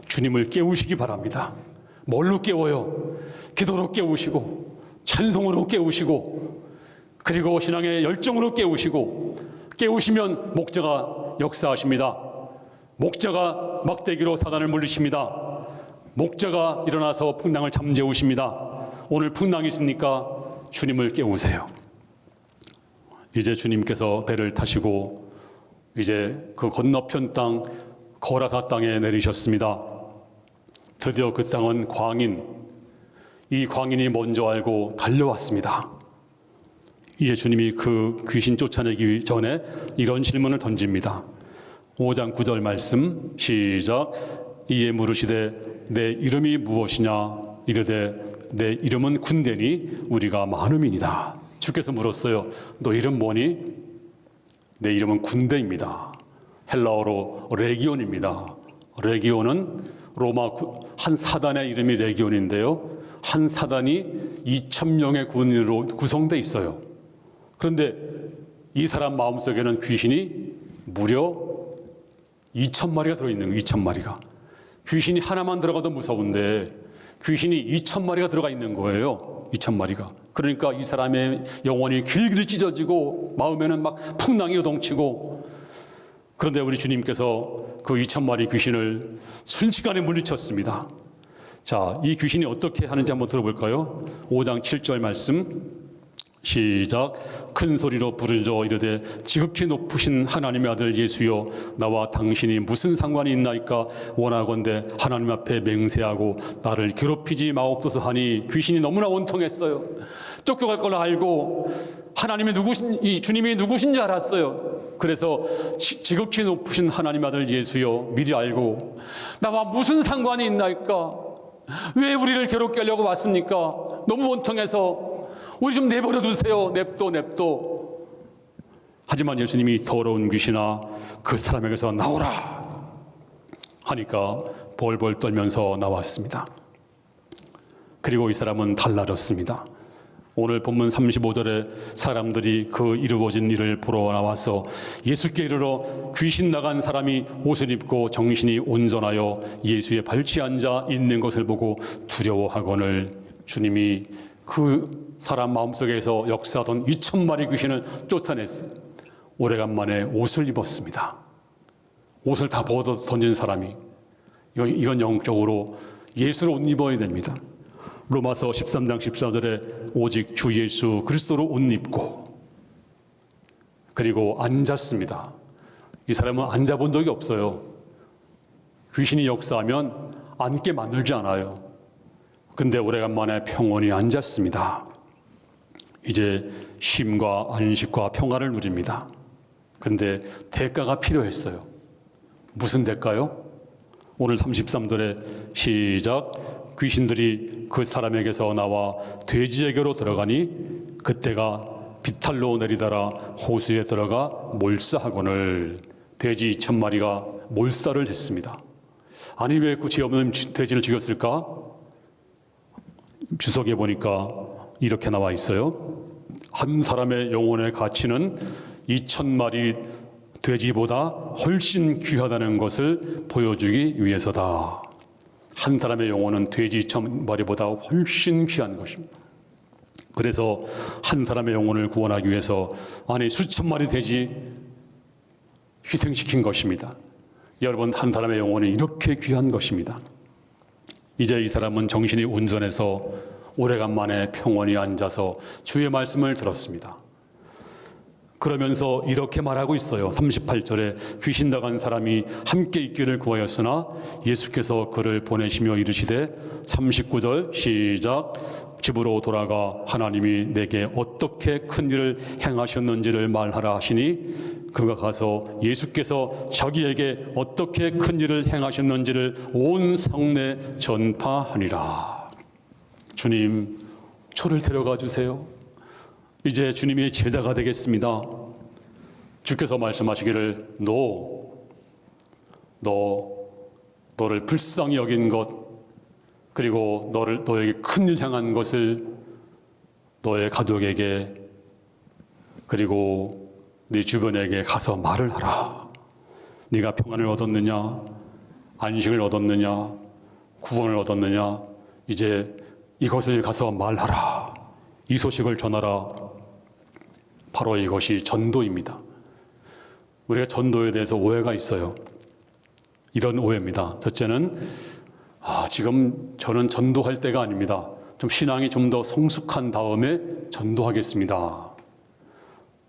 주님을 깨우시기 바랍니다. 뭘로 깨워요? 기도로 깨우시고, 찬송으로 깨우시고, 그리고 신앙의 열정으로 깨우시고, 깨우시면 목자가 역사하십니다. 목자가 막대기로 사단을 물리십니다. 목자가 일어나서 풍랑을 잠재우십니다. 오늘 풍랑이 있으니까 주님을 깨우세요. 이제 주님께서 배를 타시고 이제 그 건너편 땅 거라사 땅에 내리셨습니다. 드디어 그 땅은 광인, 이 광인이 먼저 알고 달려왔습니다. 이제 주님이 그 귀신 쫓아내기 전에 이런 질문을 던집니다. 5장 9절 말씀 시작. 이에 물으시되 내 이름이 무엇이냐? 이르되 내 이름은 군대니 우리가 많음이니라. 주께서 물었어요. 너 이름 뭐니? 내 이름은 군대입니다. 헬라어로 레기온입니다. 레기온은 로마 한 사단의 이름이 레기온인데요. 한 사단이 2,000명의 군인으로 구성되어 있어요. 그런데 이 사람 마음속에는 귀신이 무려 2,000마리가 들어있는 거예요. 2,000마리가. 귀신이 하나만 들어가도 무서운데 귀신이 2,000마리가 들어가 있는 거예요. 2,000마리가. 그러니까 이 사람의 영혼이 길길이 찢어지고 마음에는 막 풍랑이 요동치고, 그런데 우리 주님께서 그 2,000마리 귀신을 순식간에 물리쳤습니다. 자, 이 귀신이 어떻게 하는지 한번 들어볼까요? 5장 7절 말씀 시작. 큰 소리로 부르짖어 이르되 지극히 높으신 하나님의 아들 예수여, 나와 당신이 무슨 상관이 있나이까? 원하건대 하나님 앞에 맹세하고 나를 괴롭히지 마옵소서 하니, 귀신이 너무나 원통했어요. 쫓겨갈 걸 알고 하나님이 이 주님이 누구신지 알았어요. 그래서 지극히 높으신 하나님의 아들 예수여, 미리 알고 나와 무슨 상관이 있나이까? 왜 우리를 괴롭게 하려고 왔습니까? 너무 원통해서 우리 좀 내버려 두세요. 냅둬. 하지만 예수님이 더러운 귀신아 그 사람에게서 나오라 하니까 벌벌 떨면서 나왔습니다. 그리고 이 사람은 달라졌습니다. 오늘 본문 35절에 사람들이 그 이루어진 일을 보러 나와서 예수께 이르러 귀신 나간 사람이 옷을 입고 정신이 온전하여 예수의 발치에 앉아 있는 것을 보고 두려워하거늘, 주님이 그 사람 마음속에서 역사하던 2,000마리 귀신을 쫓아냈어요. 오래간만에 옷을 입었습니다. 옷을 다 벗어 던진 사람이, 이건 영적으로 예수를 옷 입어야 됩니다. 로마서 13장 14절에 오직 주 예수 그리스도로 옷 입고, 그리고 앉았습니다. 이 사람은 앉아본 적이 없어요. 귀신이 역사하면 앉게 만들지 않아요. 근데 오래간만에 평온히 앉았습니다. 이제 쉼과 안식과 평화를 누립니다. 근데 대가가 필요했어요. 무슨 대가요? 오늘 33절에 시작. 귀신들이 그 사람에게서 나와 돼지에게로 들어가니 그때가 비탈로 내리다라 호수에 들어가 몰사하거늘. 돼지 2,000마리가 몰사를 했습니다. 아니 왜 그 죄 없는 돼지를 죽였을까? 주석에 보니까 이렇게 나와 있어요. 한 사람의 영혼의 가치는 2,000마리 돼지보다 훨씬 귀하다는 것을 보여주기 위해서다. 한 사람의 영혼은 돼지 2,000마리보다 훨씬 귀한 것입니다. 그래서 한 사람의 영혼을 구원하기 위해서 수천 마리 돼지 희생시킨 것입니다. 여러분, 한 사람의 영혼이 이렇게 귀한 것입니다. 이제 이 사람은 정신이 온전해서 오래간만에 평온히 앉아서 주의 말씀을 들었습니다. 그러면서 이렇게 말하고 있어요. 38절에 귀신 나간 사람이 함께 있기를 구하였으나 예수께서 그를 보내시며 이르시되, 39절 시작. 집으로 돌아가 하나님이 내게 어떻게 큰 일을 행하셨는지를 말하라 하시니 그가 가서 예수께서 자기에게 어떻게 큰 일을 행하셨는지를 온 성내에 전파하니라. 주님, 저를 데려가 주세요. 이제 주님이 제자가 되겠습니다. 주께서 말씀하시기를 너를 불쌍히 여긴 것, 그리고 너에게 큰일 향한 것을 너의 가족에게 그리고 네 주변에게 가서 말을 하라. 네가 평안을 얻었느냐, 안식을 얻었느냐, 구원을 얻었느냐, 이제 이것을 가서 말하라. 이 소식을 전하라. 바로 이것이 전도입니다. 우리가 전도에 대해서 오해가 있어요. 이런 오해입니다. 첫째는 지금 저는 전도할 때가 아닙니다. 좀 신앙이 좀 더 성숙한 다음에 전도하겠습니다.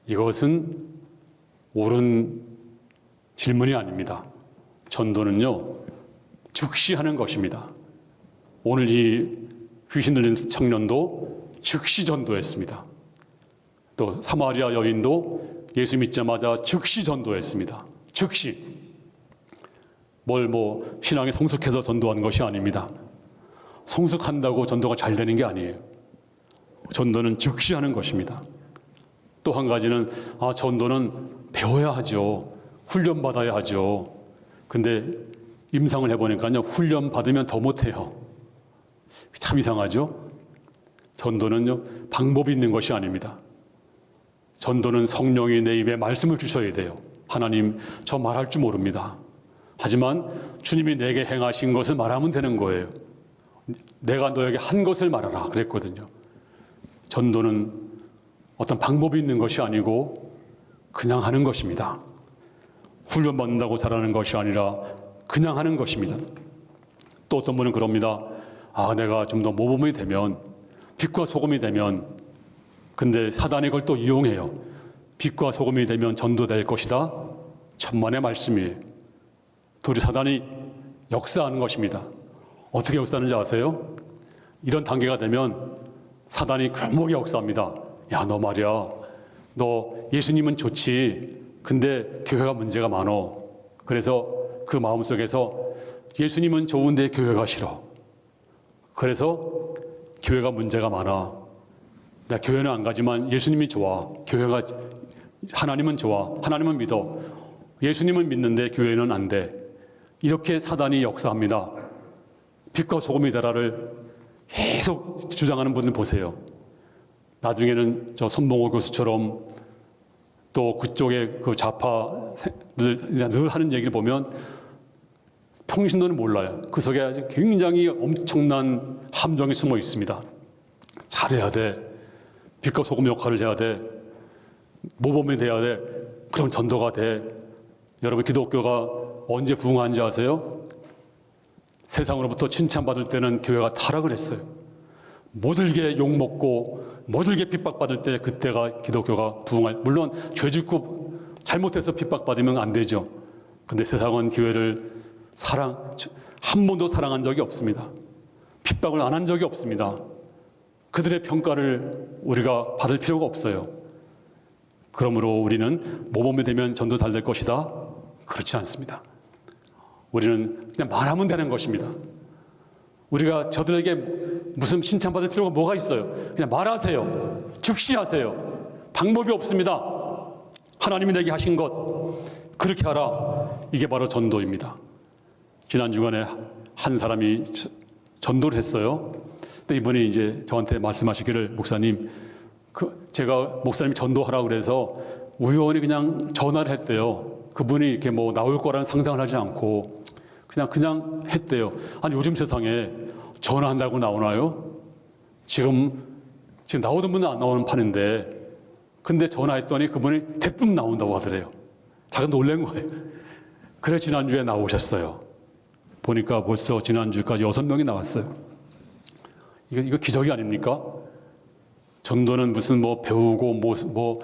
이것은 옳은 질문이 아닙니다. 전도는요, 즉시 하는 것입니다. 오늘 이 귀신 들린 청년도 즉시 전도했습니다. 또 사마리아 여인도 예수 믿자마자 즉시 전도했습니다. 즉시. 신앙이 성숙해서 전도한 것이 아닙니다. 성숙한다고 전도가 잘 되는 게 아니에요. 전도는 즉시 하는 것입니다. 또 한 가지는 전도는 배워야 하죠. 훈련 받아야 하죠. 근데 임상을 해보니까요, 훈련 받으면 더 못해요. 참 이상하죠? 전도는요, 방법이 있는 것이 아닙니다. 전도는 성령이 내 입에 말씀을 주셔야 돼요. 하나님, 저 말할 줄 모릅니다. 하지만 주님이 내게 행하신 것을 말하면 되는 거예요. 내가 너에게 한 것을 말하라 그랬거든요. 전도는 어떤 방법이 있는 것이 아니고 그냥 하는 것입니다. 훈련받는다고 잘하는 것이 아니라 그냥 하는 것입니다. 또 어떤 분은 그럽니다. 내가 좀 더 모범이 되면, 빛과 소금이 되면, 근데 사단이 그걸 또 이용해요. 빛과 소금이 되면 전도될 것이다. 천만의 말씀이에요. 도리 사단이 역사하는 것입니다. 어떻게 역사하는지 아세요? 이런 단계가 되면 사단이 금목이 역사합니다. 야, 너 말이야. 너 예수님은 좋지. 근데 교회가 문제가 많어. 그래서 그 마음속에서 예수님은 좋은데 교회가 싫어. 그래서 교회가 문제가 많아. 나 교회는 안 가지만 예수님이 좋아. 교회가, 하나님은 좋아. 하나님은 믿어. 예수님은 믿는데 교회는 안 돼. 이렇게 사단이 역사합니다. 빛과 소금이 되라를 계속 주장하는 분들 보세요. 나중에는 저 손봉호 교수처럼 또 그쪽에 그 좌파들 하는 얘기를 보면 평신도는 몰라요. 그 속에 아주 굉장히 엄청난 함정이 숨어 있습니다. 잘해야 돼. 빛과 소금 역할을 해야 돼. 모범이 돼야 돼. 그럼 전도가 돼. 여러분, 기독교가 언제 부흥한지 아세요? 세상으로부터 칭찬받을 때는 교회가 타락을 했어요. 모들게 욕먹고 모들게 핍박받을 때, 그때가 기독교가 부흥할, 물론 죄 짓고 잘못해서 핍박받으면 안 되죠. 근데 세상은 교회를 한 번도 사랑한 적이 없습니다. 핍박을 안 한 적이 없습니다. 그들의 평가를 우리가 받을 필요가 없어요. 그러므로 우리는 모범이 되면 전도 잘 될 것이다? 그렇지 않습니다. 우리는 그냥 말하면 되는 것입니다. 우리가 저들에게 무슨 칭찬받을 필요가 뭐가 있어요? 그냥 말하세요. 즉시 하세요. 방법이 없습니다. 하나님이 내게 하신 것, 그렇게 하라. 이게 바로 전도입니다. 지난 주간에 한 사람이 전도를 했어요. 근데 이분이 이제 저한테 말씀하시기를, 목사님, 제가 목사님이 전도하라고 그래서 우연히 그냥 전화를 했대요. 그분이 이렇게 뭐 나올 거라는 상상을 하지 않고 그냥 했대요. 아니, 요즘 세상에 전화한다고 나오나요? 지금 나오던 분은 안 나오는 판인데, 근데 전화했더니 그분이 대뜸 나온다고 하더래요. 자기가 놀란 거예요. 그래 지난주에 나오셨어요. 보니까 벌써 지난주까지 6명이 나왔어요. 이거 기적이 아닙니까? 전도는 무슨 뭐 배우고 뭐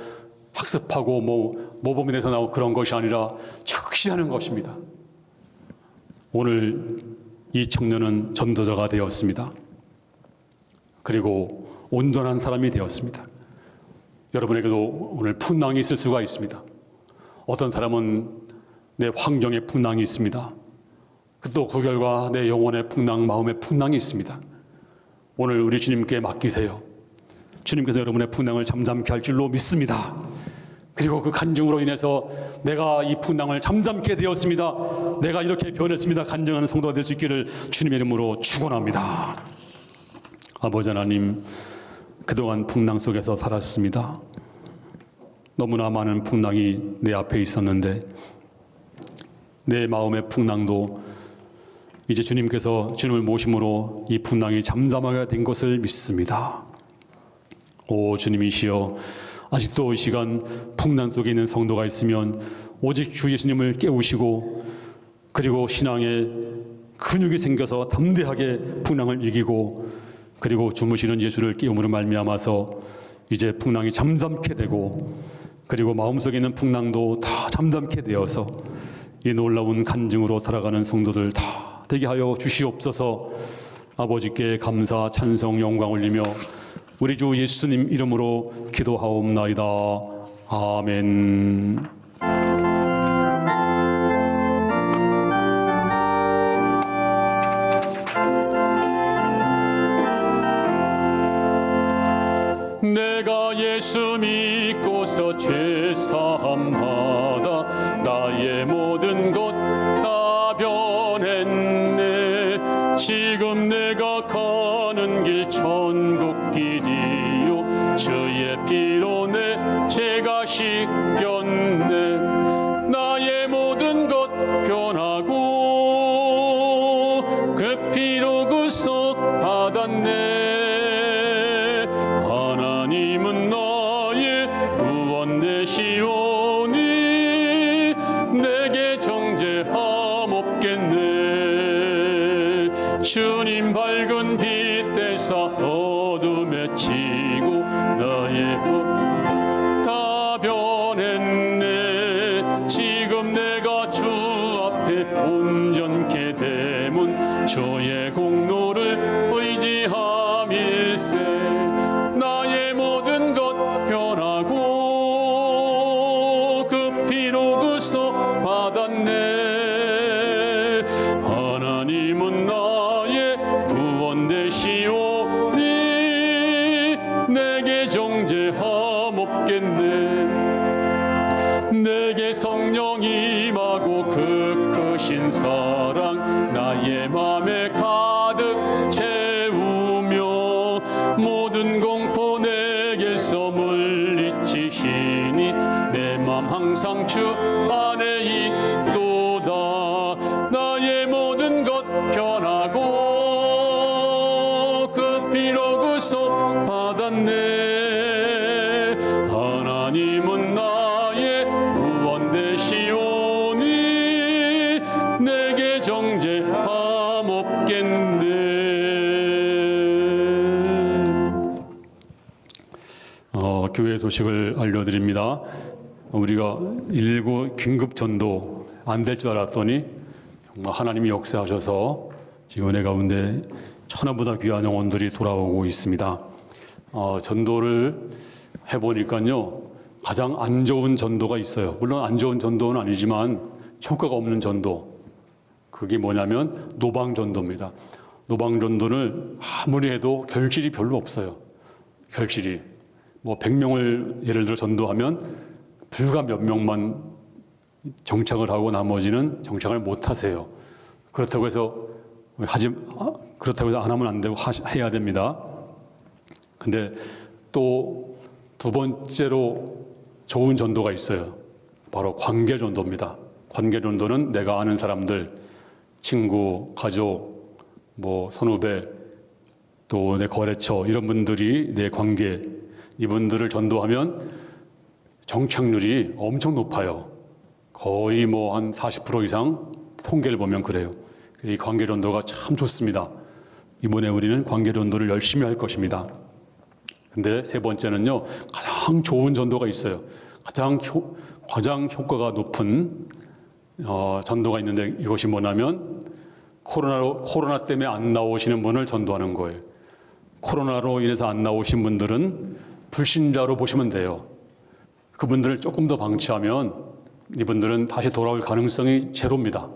학습하고 뭐 모범이 돼서 나오고 그런 것이 아니라 즉시 하는 것입니다. 오늘 이 청년은 전도자가 되었습니다. 그리고 온전한 사람이 되었습니다. 여러분에게도 오늘 풍랑이 있을 수가 있습니다. 어떤 사람은 내 환경에 풍랑이 있습니다. 또 그 결과 내 영혼의 풍랑, 마음의 풍랑이 있습니다. 오늘 우리 주님께 맡기세요. 주님께서 여러분의 풍랑을 잠잠케 할 줄로 믿습니다. 그리고 그 간증으로 인해서 내가 이 풍랑을 잠잠케 되었습니다. 내가 이렇게 변했습니다. 간증하는 성도가 될 수 있기를 주님의 이름으로 축원합니다. 아버지 하나님, 그동안 풍랑 속에서 살았습니다. 너무나 많은 풍랑이 내 앞에 있었는데 내 마음의 풍랑도 이제 주님을 모심으로 이 풍랑이 잠잠하게 된 것을 믿습니다. 오 주님이시여, 아직도 이 시간 풍랑 속에 있는 성도가 있으면 오직 주 예수님을 깨우시고, 그리고 신앙에 근육이 생겨서 담대하게 풍랑을 이기고, 그리고 주무시는 예수를 깨움으로 말미암아서 이제 풍랑이 잠잠케 되고, 그리고 마음속에 있는 풍랑도 다 잠잠케 되어서 이 놀라운 간증으로 살아가는 성도들 다 되게 하여 주시옵소서. 아버지께 감사, 찬송, 영광 올리며 우리 주 예수님 이름으로 기도하옵나이다. 아멘. 내가 예수 믿고 비로소 죄사함 받아 나의 모든 것 다 변했네. 지금 내가 가는 길 천국 길이요 주의 피로 내 죄가 씻겼네. 나의 모든 것 변하고 그 피로 구속 받았네. 하나님은 나의 구원 되시오니 내게 정죄함 없겠네. 주님 밝은 빛 대사 어둠에 치고 나의 다 변했네. 지금 내가 주 앞에 온전케 되문 주의 공로를 의지함일세. 나의 모든 것 변하고 그 피로 구속 받았네. 하나님은 나의 구원 되시오니 내게 정죄함 없겠네. 내게 성령 임하고 그 크신 사랑 나의 맘에 가득 채우며 모든 공포 내게서 물리치시니 내 맘 항상 주 안에 있도다. 나의 모든 것 변하고 그 피로 구속 받았네. 하나님은 나의 구원 되시오니 내게 정죄함 없겠네. 교회 소식을 알려드립니다. 우리가 119 긴급 전도 안 될 줄 알았더니 정말 하나님이 역사하셔서 지금 은혜 가운데 천하보다 귀한 영혼들이 돌아오고 있습니다. 전도를 해보니까요, 가장 안 좋은 전도가 있어요. 물론 안 좋은 전도는 아니지만 효과가 없는 전도. 그게 뭐냐면 노방전도입니다. 노방전도를 아무리 해도 결실이 별로 없어요. 결실이. 뭐 100명을 예를 들어 전도하면 불과 몇 명만 정착을 하고 나머지는 정착을 못 하세요. 그렇다고 해서 안 하면 안 되고 해야 됩니다. 근데 또 두 번째로 좋은 전도가 있어요. 바로 관계 전도입니다. 관계 전도는 내가 아는 사람들, 친구, 가족, 뭐 선후배, 또 내 거래처 이런 분들이 내 관계, 이분들을 전도하면 정착률이 엄청 높아요. 거의 뭐 한 40% 이상 통계를 보면 그래요. 이 관계 전도가 참 좋습니다. 이번에 우리는 관계 전도를 열심히 할 것입니다. 근데 세 번째는요, 가장 좋은 전도가 있어요. 가장 효과가 높은 전도가 있는데 이것이 뭐냐면 코로나 때문에 안 나오시는 분을 전도하는 거예요. 코로나로 인해서 안 나오신 분들은 불신자로 보시면 돼요. 그분들을 조금 더 방치하면 이분들은 다시 돌아올 가능성이 제로입니다.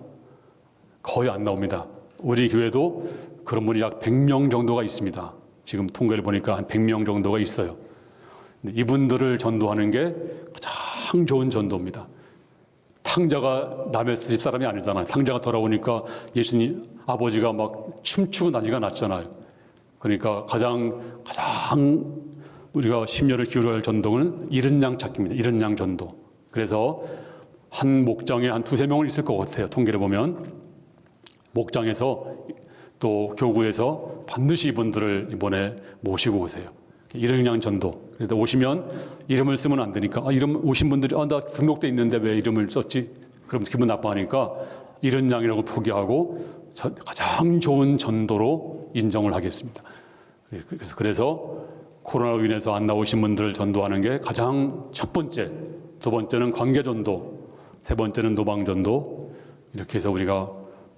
거의 안 나옵니다. 우리 교회도 그런 분이 약 100명 정도가 있습니다. 지금 통계를 보니까 한 100명 정도가 있어요. 이분들을 전도하는 게 가장 좋은 전도입니다. 탕자가 남의 집 사람이 아니잖아요. 탕자가 돌아오니까 예수님 아버지가 막 춤추고 난리가 났잖아요. 그러니까 가장 우리가 심려를 기울여야 할 전도는 이른 양 찾기입니다. 이른 양 전도. 그래서 한 목장에 한 2-3명은 있을 것 같아요. 통계를 보면. 목장에서 또 교구에서 반드시 이분들을 이번에 모시고 오세요. 이른 양 전도. 그래서 오시면 이름을 쓰면 안 되니까 이름 오신 분들이 나 등록돼 있는데 왜 이름을 썼지? 그럼 기분 나빠하니까 이른 양이라고 표기하고 가장 좋은 전도로 인정을 하겠습니다. 그래서 코로나로 인해서 안 나오신 분들을 전도하는 게 가장 첫 번째, 두 번째는 관계 전도, 세 번째는 노방 전도. 이렇게 해서 우리가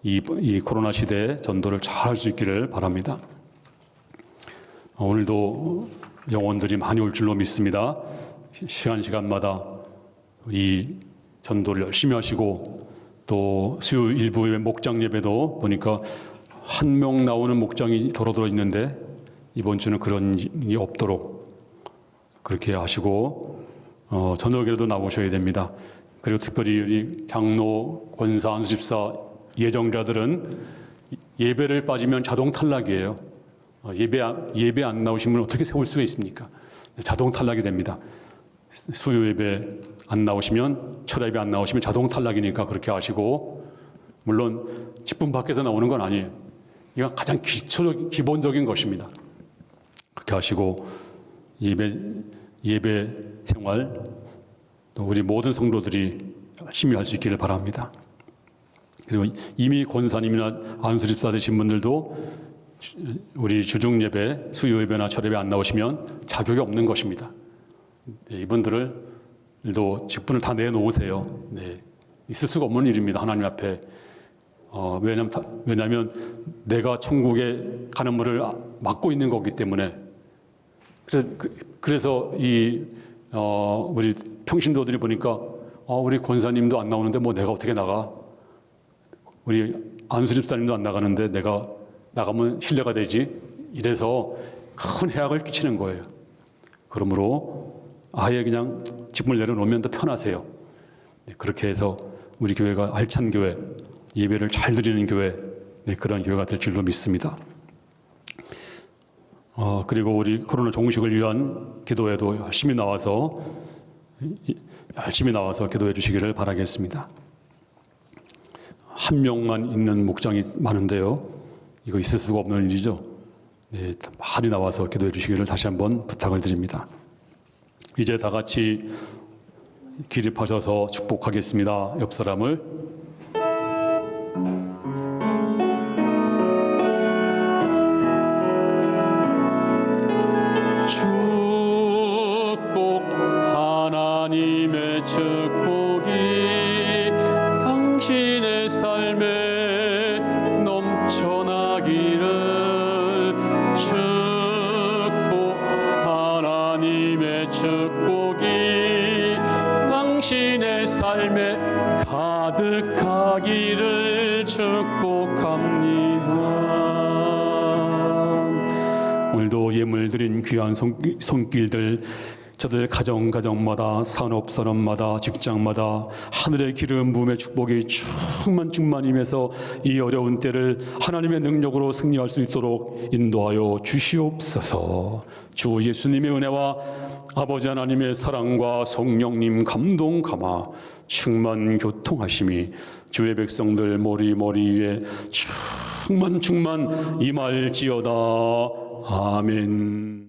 이 코로나 시대에 전도를 잘 할 수 있기를 바랍니다. 오늘도 영혼들이 많이 올 줄로 믿습니다. 시간마다 이 전도를 열심히 하시고 또 수요 일부의 목장 예배도 보니까 1명 나오는 목장이 더러 있는데 이번 주는 그런 일이 없도록 그렇게 하시고 저녁에도 나오셔야 됩니다. 그리고 특별히 우리 장로, 권사, 안수집사 예정자들은 예배를 빠지면 자동 탈락이에요. 예배 안 나오시면 어떻게 세울 수가 있습니까? 자동 탈락이 됩니다. 수요 예배 안 나오시면, 철야 예배 안 나오시면 자동 탈락이니까 그렇게 하시고, 물론 직분 밖에서 나오는 건 아니에요. 이건 가장 기본적인 것입니다. 그렇게 하시고 예배 생활 또 우리 모든 성도들이 열심히 할 수 있기를 바랍니다. 그리고 이미 권사님이나 안수집사 되신 분들도 우리 주중 예배, 수요 예배나 철 예배 안 나오시면 자격이 없는 것입니다. 네, 이분들도 직분을 다 내놓으세요. 네, 있을 수가 없는 일입니다. 하나님 앞에. 왜냐하면 내가 천국에 가는 문을 막고 있는 거기 때문에. 그래서 우리 평신도들이 보니까 우리 권사님도 안 나오는데 뭐 내가 어떻게 나가? 우리 안수집사님도 안 나가는데 내가 나가면 신뢰가 되지? 이래서 큰 해악을 끼치는 거예요. 그러므로 아예 그냥 직분을 내려놓으면 더 편하세요. 네, 그렇게 해서 우리 교회가 알찬 교회, 예배를 잘 드리는 교회, 네, 그런 교회가 될 줄로 믿습니다. 그리고 우리 코로나 종식을 위한 기도에도 열심히 나와서 기도해 주시기를 바라겠습니다. 한 명만 있는 목장이 많은데요. 이거 있을 수가 없는 일이죠. 네, 많이 나와서 기도해 주시기를 다시 한번 부탁을 드립니다. 이제 다 같이 기립하셔서 축복하겠습니다. 옆 사람을. 축복, 하나님의 축복이 당신의 삶에 넘쳐나기를. 축복, 하나님의 축복이 당신의 삶에 가득하기를 축복합니다. 오늘도 예물 드린 귀한 손길들, 저들 가정마다, 산업마다, 직장마다 하늘의 기름 부음의 축복이 충만 임해서 이 어려운 때를 하나님의 능력으로 승리할 수 있도록 인도하여 주시옵소서. 주 예수님의 은혜와 아버지 하나님의 사랑과 성령님 감동 감화 충만 교통하심이 주의 백성들 머리 위에 충만 임할지어다. 아멘.